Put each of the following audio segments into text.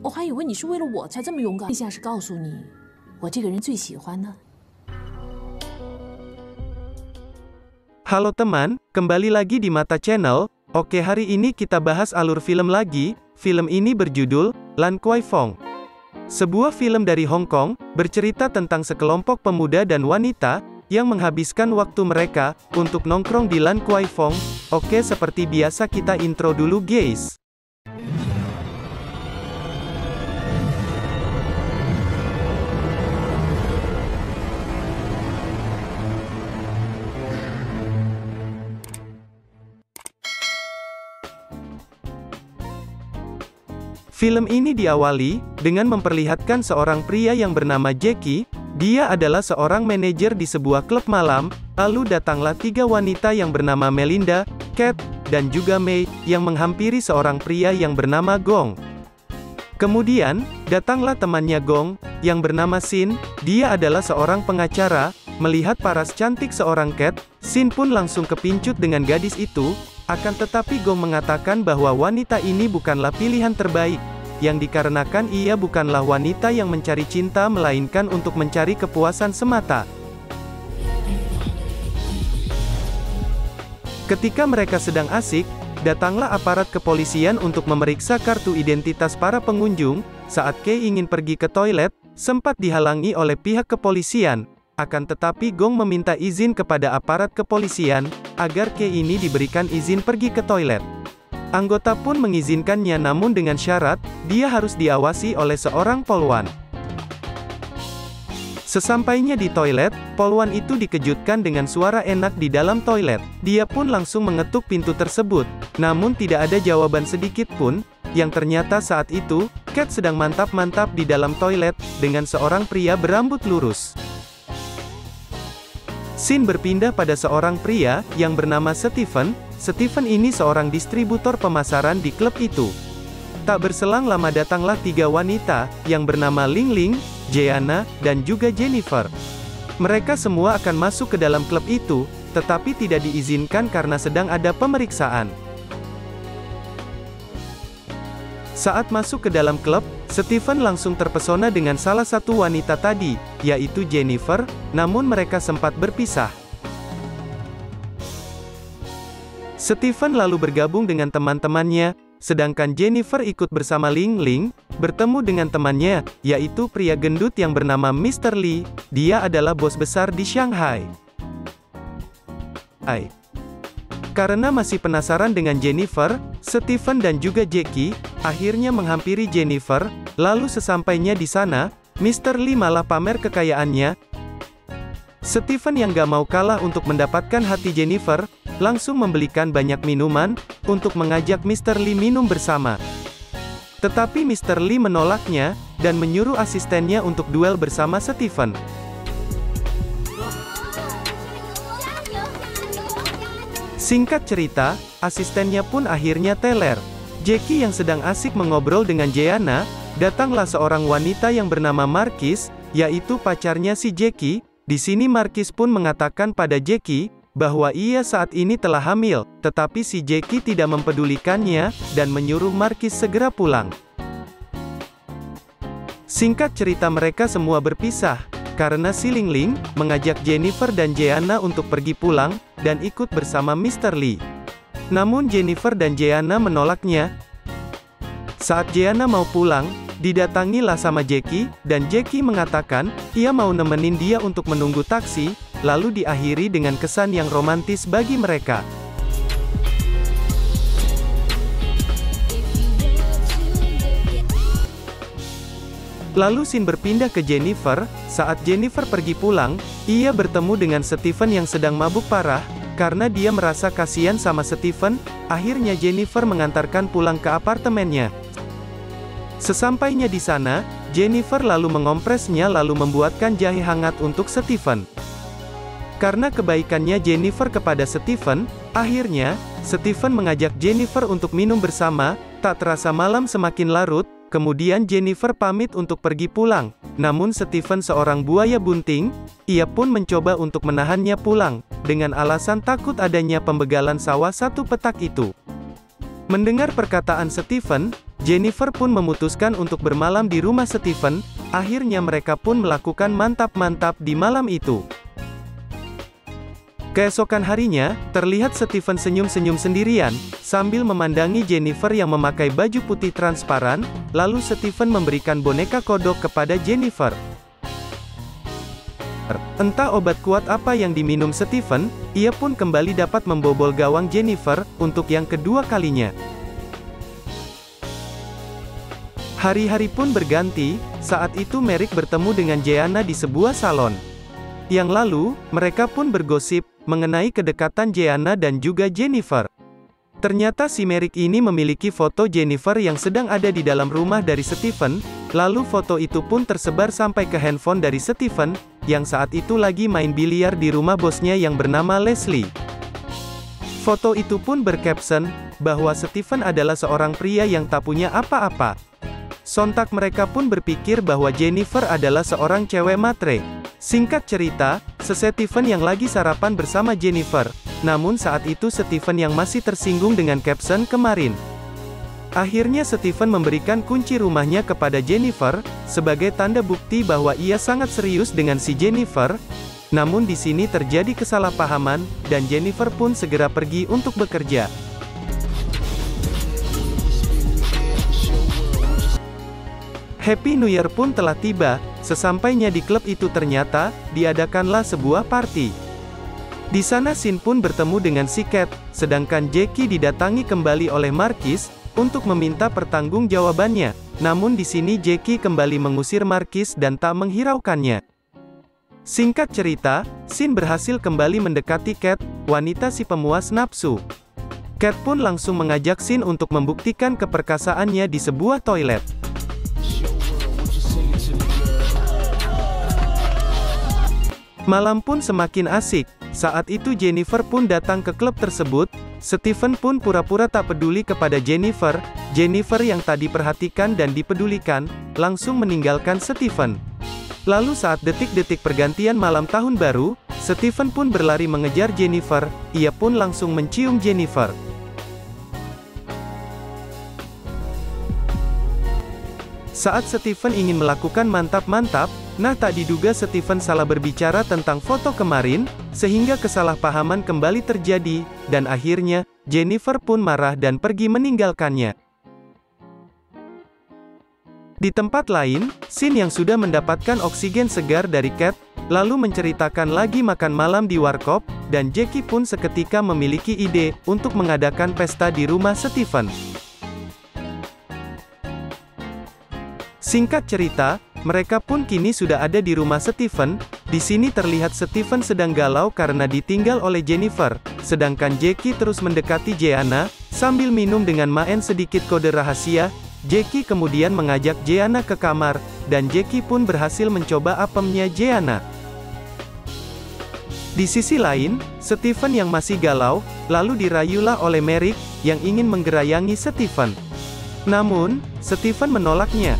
我还以为你是为了我才这么勇敢。陛下是告诉你，我这个人最喜欢呢。Halo teman, kembali lagi di Mata Channel. Oke, hari ini kita bahas alur film lagi. Film ini berjudul Lan Kwai Fong. Sebuah film dari Hong Kong, bercerita tentang sekelompok pemuda dan wanita yang menghabiskan waktu mereka untuk nongkrong di Lan Kwai Fong. Oke, seperti biasa kita intro dulu guys. Film ini diawali dengan memperlihatkan seorang pria yang bernama Jackie. Dia adalah seorang manajer di sebuah klub malam. Lalu datanglah tiga wanita yang bernama Melinda, Cat, dan juga May, yang menghampiri seorang pria yang bernama Gong. Kemudian, datanglah temannya Gong, yang bernama Sin. Dia adalah seorang pengacara. Melihat paras cantik seorang Cat, Sin pun langsung kepincut dengan gadis itu. Akan tetapi Gong mengatakan bahwa wanita ini bukanlah pilihan terbaik, yang dikarenakan ia bukanlah wanita yang mencari cinta melainkan untuk mencari kepuasan semata. Ketika mereka sedang asik, datanglah aparat kepolisian untuk memeriksa kartu identitas para pengunjung. Saat Kay ingin pergi ke toilet, sempat dihalangi oleh pihak kepolisian. Akan tetapi Gong meminta izin kepada aparat kepolisian, agar Kay ini diberikan izin pergi ke toilet. Anggota pun mengizinkannya namun dengan syarat, dia harus diawasi oleh seorang polwan. Sesampainya di toilet, polwan itu dikejutkan dengan suara enak di dalam toilet. Dia pun langsung mengetuk pintu tersebut, namun tidak ada jawaban sedikit pun, yang ternyata saat itu, Cat sedang mantap-mantap di dalam toilet, dengan seorang pria berambut lurus. Sin berpindah pada seorang pria, yang bernama Stephen. Stephen ini seorang distributor pemasaran di klub itu. Tak berselang lama datanglah tiga wanita, yang bernama Ling Ling, Jeanna, dan juga Jennifer. Mereka semua akan masuk ke dalam klub itu, tetapi tidak diizinkan karena sedang ada pemeriksaan. Saat masuk ke dalam klub, Stephen langsung terpesona dengan salah satu wanita tadi, yaitu Jennifer, namun mereka sempat berpisah. Stephen lalu bergabung dengan teman-temannya, sedangkan Jennifer ikut bersama Ling Ling, bertemu dengan temannya, yaitu pria gendut yang bernama Mr. Lee. Dia adalah bos besar di Shanghai. Karena masih penasaran dengan Jennifer, Stephen dan juga Jackie akhirnya menghampiri Jennifer. Lalu sesampainya di sana, Mr. Lee malah pamer kekayaannya. Stephen yang gak mau kalah untuk mendapatkan hati Jennifer, langsung membelikan banyak minuman untuk mengajak Mr. Lee minum bersama. Tetapi Mr. Lee menolaknya dan menyuruh asistennya untuk duel bersama Stephen. Singkat cerita, asistennya pun akhirnya teler. Jackie yang sedang asik mengobrol dengan Jeanna, datanglah seorang wanita yang bernama Marquis, yaitu pacarnya si Jackie. Di sini Marquis pun mengatakan pada Jackie, bahwa ia saat ini telah hamil, tetapi si Jackie tidak mempedulikannya, dan menyuruh Marquis segera pulang. Singkat cerita mereka semua berpisah, karena si Ling Ling mengajak Jennifer dan Jeanna untuk pergi pulang, dan ikut bersama Mr. Lee. Namun Jennifer dan Jeanna menolaknya. Saat Jeanna mau pulang, didatangilah sama Jackie, dan Jackie mengatakan, ia mau nemenin dia untuk menunggu taksi, lalu diakhiri dengan kesan yang romantis bagi mereka. Lalu Sin berpindah ke Jennifer. Saat Jennifer pergi pulang, ia bertemu dengan Stephen yang sedang mabuk parah. Karena dia merasa kasihan sama Stephen, akhirnya Jennifer mengantarkan pulang ke apartemennya. Sesampainya di sana, Jennifer lalu mengompresnya lalu membuatkan jahe hangat untuk Stephen. Karena kebaikannya Jennifer kepada Stephen, akhirnya, Stephen mengajak Jennifer untuk minum bersama. Tak terasa malam semakin larut. Kemudian Jennifer pamit untuk pergi pulang, namun Stephen seorang buaya bunting, ia pun mencoba untuk menahannya pulang, dengan alasan takut adanya pembegalan sawah satu petak itu. Mendengar perkataan Stephen, Jennifer pun memutuskan untuk bermalam di rumah Steven. Akhirnya mereka pun melakukan mantap-mantap di malam itu. Keesokan harinya, terlihat Steven senyum-senyum sendirian, sambil memandangi Jennifer yang memakai baju putih transparan, lalu Steven memberikan boneka kodok kepada Jennifer. Entah obat kuat apa yang diminum Steven, ia pun kembali dapat membobol gawang Jennifer, untuk yang kedua kalinya. Hari-hari pun berganti, saat itu Merrick bertemu dengan Jeanna di sebuah salon. Yang lalu, mereka pun bergosip, mengenai kedekatan Jeanna dan juga Jennifer. Ternyata si Merrick ini memiliki foto Jennifer yang sedang ada di dalam rumah dari Steven, lalu foto itu pun tersebar sampai ke handphone dari Steven, yang saat itu lagi main biliar di rumah bosnya yang bernama Leslie. Foto itu pun bercaption, bahwa Steven adalah seorang pria yang tak punya apa-apa. Sontak mereka pun berpikir bahwa Jennifer adalah seorang cewek matre. Singkat cerita, Steven yang lagi sarapan bersama Jennifer, namun saat itu Steven yang masih tersinggung dengan caption kemarin. Akhirnya Steven memberikan kunci rumahnya kepada Jennifer, sebagai tanda bukti bahwa ia sangat serius dengan si Jennifer. Namun di sini terjadi kesalahpahaman, dan Jennifer pun segera pergi untuk bekerja. Happy New Year pun telah tiba. Sesampainya di klub itu ternyata, diadakanlah sebuah party. Di sana Sin pun bertemu dengan si Cat, sedangkan Jackie didatangi kembali oleh Marquis, untuk meminta pertanggungjawabannya. Namun di sini Jackie kembali mengusir Marquis dan tak menghiraukannya. Singkat cerita, Sin berhasil kembali mendekati Cat, wanita si pemuas nafsu. Cat pun langsung mengajak Sin untuk membuktikan keperkasaannya di sebuah toilet. Malam pun semakin asik. Saat itu Jennifer pun datang ke klub tersebut. Steven pun pura-pura tak peduli kepada Jennifer. Jennifer yang tadi perhatikan dan dipedulikan, langsung meninggalkan Steven. Lalu saat detik-detik pergantian malam tahun baru, Steven pun berlari mengejar Jennifer. Ia pun langsung mencium Jennifer. Saat Steven ingin melakukan mantap-mantap, nah tak diduga Steven salah berbicara tentang foto kemarin, sehingga kesalahpahaman kembali terjadi, dan akhirnya, Jennifer pun marah dan pergi meninggalkannya. Di tempat lain, Sin yang sudah mendapatkan oksigen segar dari Cat, lalu menceritakan lagi makan malam di warkop, dan Jackie pun seketika memiliki ide, untuk mengadakan pesta di rumah Steven. Singkat cerita, mereka pun kini sudah ada di rumah Steven. Di sini terlihat Steven sedang galau karena ditinggal oleh Jennifer, sedangkan Jackie terus mendekati Jeanna, sambil minum dengan main sedikit kode rahasia. Jackie kemudian mengajak Jeanna ke kamar, dan Jackie pun berhasil mencoba apemnya Jeanna. Di sisi lain, Steven yang masih galau, lalu dirayulah oleh Merrick, yang ingin menggerayangi Steven. Namun, Steven menolaknya.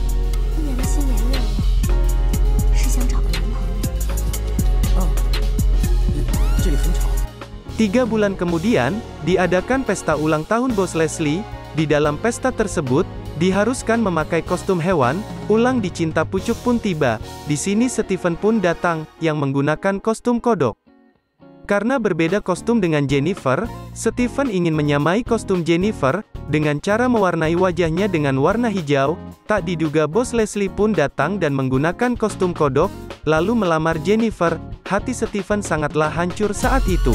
3 bulan kemudian, diadakan pesta ulang tahun bos Leslie. Di dalam pesta tersebut, diharuskan memakai kostum hewan. Ulang di Cinta Pucuk pun tiba. Di sini Steven pun datang, yang menggunakan kostum kodok. Karena berbeda kostum dengan Jennifer, Steven ingin menyamai kostum Jennifer, dengan cara mewarnai wajahnya dengan warna hijau. Tak diduga bos Leslie pun datang dan menggunakan kostum kodok, lalu melamar Jennifer. Hati Steven sangatlah hancur saat itu.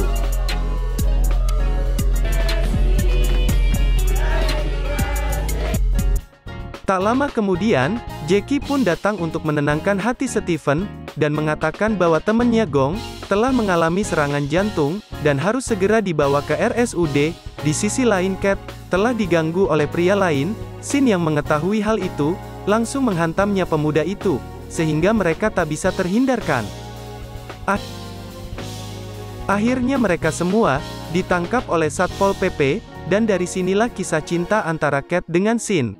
Tak lama kemudian, Jackie pun datang untuk menenangkan hati Steven, dan mengatakan bahwa temannya Gong, telah mengalami serangan jantung, dan harus segera dibawa ke RSUD. Di sisi lain Cat, telah diganggu oleh pria lain. Sin yang mengetahui hal itu, langsung menghantamnya pemuda itu, sehingga mereka tak bisa terhindarkan. Akhirnya mereka semua, ditangkap oleh Satpol PP, dan dari sinilah kisah cinta antara Cat dengan Sin.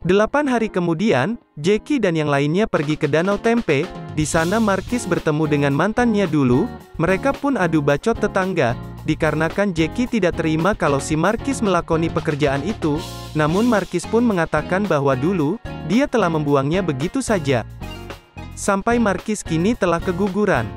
8 hari kemudian, Jackie dan yang lainnya pergi ke Danau Tempe. Di sana Markis bertemu dengan mantannya dulu, mereka pun adu bacot tetangga, dikarenakan Jackie tidak terima kalau si Markis melakoni pekerjaan itu, namun Markis pun mengatakan bahwa dulu, dia telah membuangnya begitu saja. Sampai Markis kini telah keguguran.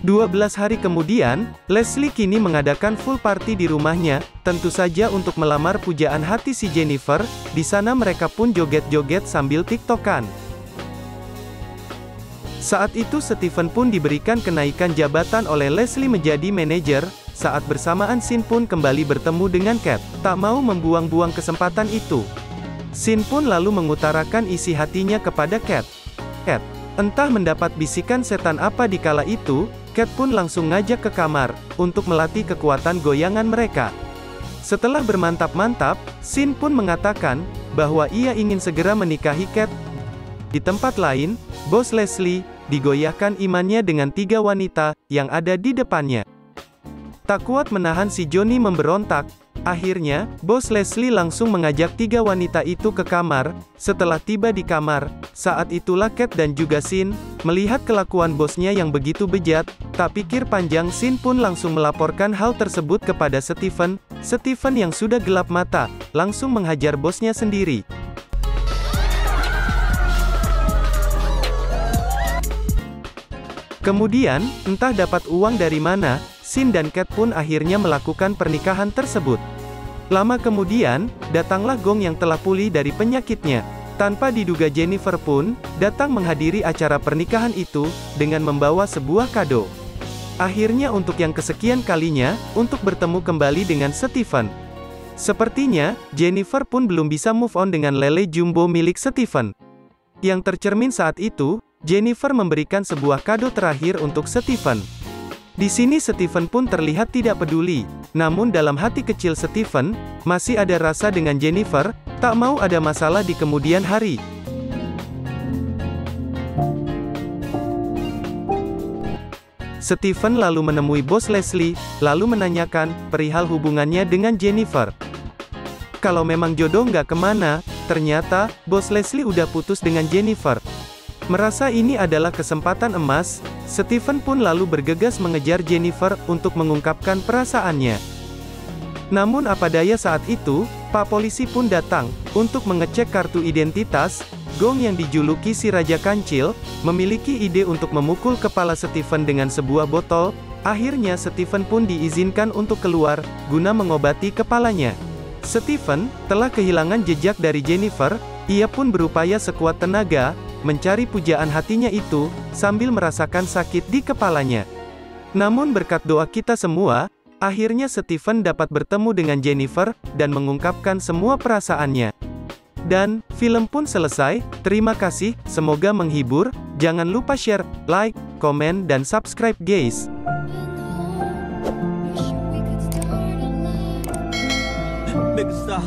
12 hari kemudian, Leslie kini mengadakan full party di rumahnya, tentu saja untuk melamar pujaan hati si Jennifer. Di sana mereka pun joget-joget sambil tiktokan. Saat itu Stephen pun diberikan kenaikan jabatan oleh Leslie menjadi manajer. Saat bersamaan Sin pun kembali bertemu dengan Cat, tak mau membuang-buang kesempatan itu. Sin pun lalu mengutarakan isi hatinya kepada Cat. Cat, entah mendapat bisikan setan apa di kala itu, Cat pun langsung ngajak ke kamar, untuk melatih kekuatan goyangan mereka. Setelah bermantap-mantap, Sin pun mengatakan, bahwa ia ingin segera menikahi Cat. Di tempat lain, Bos Leslie, digoyahkan imannya dengan 3 wanita, yang ada di depannya. Tak kuat menahan si Johnny memberontak, akhirnya, Bos Leslie langsung mengajak 3 wanita itu ke kamar. Setelah tiba di kamar, saat itulah Cat dan juga Sin, melihat kelakuan bosnya yang begitu bejat, tak pikir panjang Sin pun langsung melaporkan hal tersebut kepada Stephen. Stephen yang sudah gelap mata, langsung menghajar bosnya sendiri. Kemudian, entah dapat uang dari mana, Sin dan Cat pun akhirnya melakukan pernikahan tersebut. Lama kemudian, datanglah Gong yang telah pulih dari penyakitnya. Tanpa diduga Jennifer pun, datang menghadiri acara pernikahan itu, dengan membawa sebuah kado. Akhirnya untuk yang kesekian kalinya, untuk bertemu kembali dengan Stephen. Sepertinya, Jennifer pun belum bisa move on dengan lele jumbo milik Stephen. Yang tercermin saat itu, Jennifer memberikan sebuah kado terakhir untuk Stephen. Di sini Stephen pun terlihat tidak peduli, namun dalam hati kecil Stephen, masih ada rasa dengan Jennifer, tak mau ada masalah di kemudian hari. Stephen lalu menemui Bos Leslie, lalu menanyakan, perihal hubungannya dengan Jennifer. Kalau memang jodoh nggak kemana, ternyata, Bos Leslie udah putus dengan Jennifer. Merasa ini adalah kesempatan emas, Stephen pun lalu bergegas mengejar Jennifer, untuk mengungkapkan perasaannya. Namun apa daya saat itu, Pak Polisi pun datang, untuk mengecek kartu identitas. Gong yang dijuluki si Raja Kancil, memiliki ide untuk memukul kepala Stephen dengan sebuah botol. Akhirnya Stephen pun diizinkan untuk keluar, guna mengobati kepalanya. Stephen telah kehilangan jejak dari Jennifer, ia pun berupaya sekuat tenaga, mencari pujaan hatinya itu, sambil merasakan sakit di kepalanya. Namun berkat doa kita semua, akhirnya Stephen dapat bertemu dengan Jennifer, dan mengungkapkan semua perasaannya. Dan, film pun selesai. Terima kasih, semoga menghibur. Jangan lupa share, like, komen, dan subscribe guys. Big star.